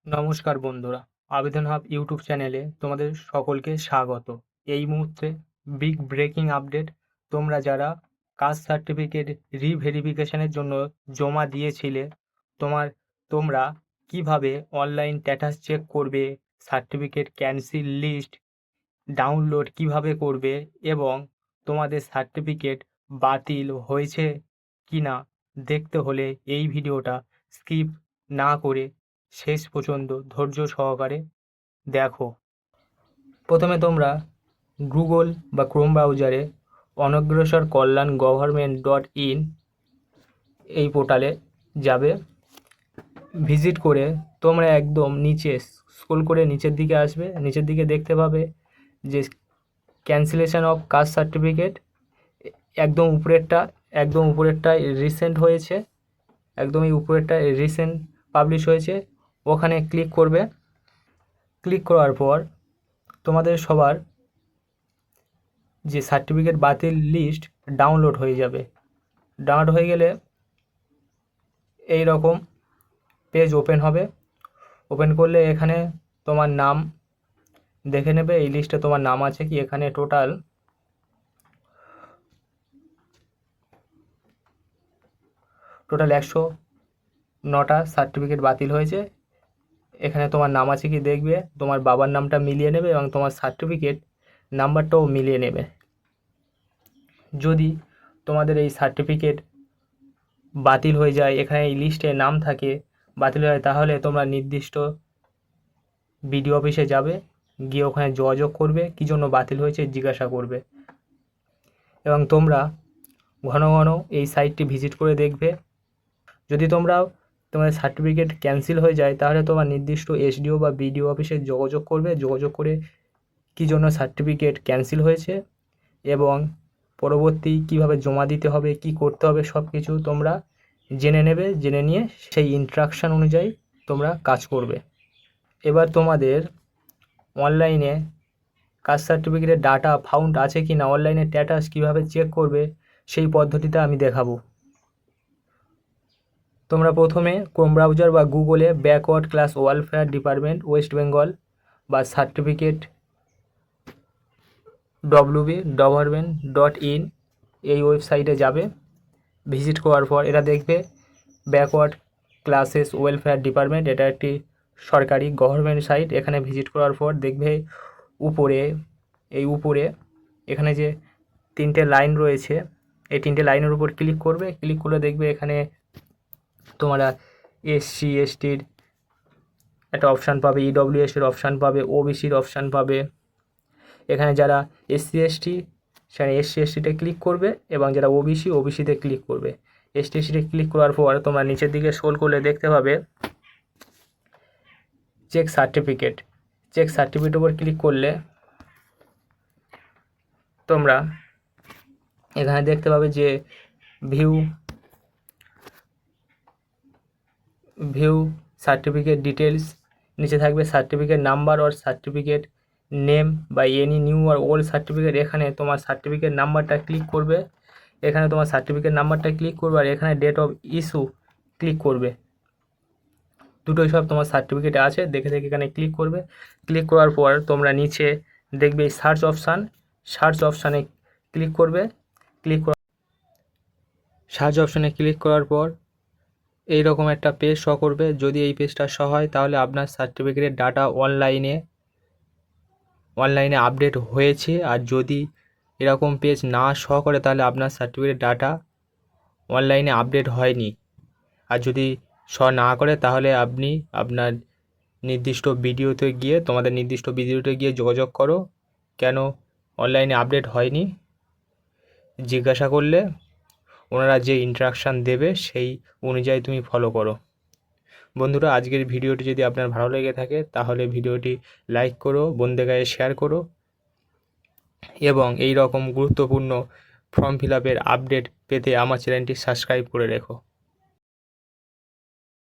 নমস্কার বন্ধুরা, আবেদন হাব ইউটিউব চ্যানেলে তোমাদের সকলকে স্বাগত। এই মুহূর্তে বিগ ব্রেকিং আপডেট। তোমরা যারা কাস্ট সার্টিফিকেট রিভেরিফিকেশনের জন্য জমা দিয়েছিলে, তোমরা কিভাবে অনলাইন স্ট্যাটাস চেক করবে, সার্টিফিকেট ক্যান্সেল লিস্ট ডাউনলোড কিভাবে করবে এবং তোমাদের সার্টিফিকেট বাতিল হয়েছে কি না দেখতে হলে এই ভিডিওটা স্কিপ না করে শেষ পর্যন্ত ধৈর্য সহকারে দেখো। প্রথমে তোমরা গুগল বা ক্রোম ব্রাউজারে অনগ্রসর কল্যাণ গভর্নমেন্ট.in এই পোর্টালে যাবে। ভিজিট করে তোমরা একদম নিচে স্ক্রল করে নিচের দিকে আসবে। নিচের দিকে দেখতে পাবে যে ক্যান্সেলেশন অফ কাস্ট সার্টিফিকেট, একদম উপরেরটায় রিসেন্ট হয়েছে, একদম এই উপরেরটায় রিসেন্ট পাবলিশ হয়েছে। ওখানে ক্লিক করবে। ক্লিক করার পর তোমাদের সবার যে সার্টিফিকেট বাতিল লিস্ট ডাউনলোড হয়ে যাবে। ডাউনলোড হয়ে গেলে এই রকম পেজ ওপেন হবে। ওপেন করলে এখানে তোমার নাম দেখে নেবে, এই লিস্টে তোমার নাম আছে কি। এখানে টোটাল 109টা সার্টিফিকেট বাতিল হয়েছে। এখানে তোমার নাম আছে কি দেখবে, তোমার বাবার নামটা মিলিয়ে নেবে এবং তোমার সার্টিফিকেট নাম্বারটাও মিলিয়ে নেবে। যদি তোমাদের এই সার্টিফিকেট বাতিল হয়ে যায়, এখানে এই লিস্টে নাম থাকে বাতিল হয়ে যায়, তাহলে তোমরা নির্দিষ্ট বিডিও অফিসে যাবে, গিয়ে ওখানে যোগাযোগ করবে কী জন্য বাতিল হয়েছে জিজ্ঞাসা করবে। এবং তোমরা ঘন ঘন এই সাইটটি ভিজিট করে দেখবে। যদি তোমাদের সার্টিফিকেট ক্যান্সেল হয়ে যায়, তাহলে তোমার নির্দিষ্ট এসডিও বা বিডিও অফিসে যোগাযোগ করবে। যোগাযোগ করে কী জন্য সার্টিফিকেট ক্যান্সেল হয়েছে এবং পরবর্তী কিভাবে জমা দিতে হবে, কি করতে হবে, সব কিছু তোমরা জেনে নেবে। জেনে নিয়ে সেই ইনস্ট্রাকশান অনুযায়ী তোমরা কাজ করবে। এবার তোমাদের অনলাইনে কাস্ট সার্টিফিকেটের ডাটা ফাউন্ড আছে কি না, অনলাইনে স্ট্যাটাস কীভাবে চেক করবে, সেই পদ্ধতিটা আমি দেখাবো। তোমরা প্রথমে ক্রোম ব্রাউজার বা গুগলে backward class welfare department West Bengal বা সার্টিফিকেট www.government.in এই ওয়েবসাইটে যাবে। ভিজিট করার পর এটা দেখবে ব্যাকওয়ার্ড ক্লাসেস ওয়েলফেয়ার ডিপার্টমেন্ট, এটা একটি সরকারি গভর্নমেন্ট সাইট। এখানে ভিজিট করার পর দেখবে উপরে এখানে যে 3টে লাইন রয়েছে, এই 3টে লাইনের উপর ক্লিক করবে। ক্লিক করলে দেখবে এখানে তোমরা এসসি এসটির একটা অপশান পাবে, ইডব্লিউএসের অপশান পাবে, ওবিসির অপশান পাবে। এখানে যারা এসসি এসটি সেখানে এসসি এসটিতে ক্লিক করবে এবং যারা ওবিসিতে ক্লিক করবে। এসটি এসটিতে ক্লিক করার পর তোমরা নিচের দিকে স্ক্রল করলে দেখতে পাবে চেক সার্টিফিকেটের উপর ক্লিক করলে তোমরা এখানে দেখতে পাবে যে ভিউ সার্টিফিকেট ডিটেলস, নিচে থাকবে সার্টিফিকেট নাম্বার আর সার্টিফিকেট নেম বা এনি নিউ আর ওল্ড সার্টিফিকেট। এখানে তোমার সার্টিফিকেট নাম্বারটা ক্লিক করবে, আর এখানে ডেট অফ ইস্যু ক্লিক করবে। দুটোই সব তোমার সার্টিফিকেটে আছে, দেখে এখানে ক্লিক করবে। ক্লিক করার পর তোমরা নিচে দেখবে সার্চ অপশানে ক্লিক করবে। সার্চ অপশানে ক্লিক করার পর এই রকম একটা পেজ শো করবে। যদি এই পেজটা শো হয়, তাহলে আপনার সার্টিফিকেটের ডাটা অনলাইনে আপডেট হয়েছে। আর যদি এরকম পেজ না শো করে, তাহলে আপনার সার্টিফিকেটের ডাটা অনলাইনে আপডেট হয়নি। আর যদি শো না করে, তাহলে আপনি আপনার তোমাদের নির্দিষ্ট ভিডিওতে গিয়ে যোগাযোগ করো, কেন অনলাইনে আপডেট হয়নি জিজ্ঞাসা করলে ওনারা যে ইনস্ট্রাকশান দেবে সেই অনুযায়ী তুমি ফলো করো। বন্ধুরা, আজকের ভিডিওটি যদি আপনার ভালো লেগে থাকে, তাহলে ভিডিওটি লাইক করো, বন্ধুদের কাছে শেয়ার করো এবং এই রকম গুরুত্বপূর্ণ ফর্ম ফিল আপের আপডেট পেতে আমার চ্যানেলটি সাবস্ক্রাইব করে রেখো।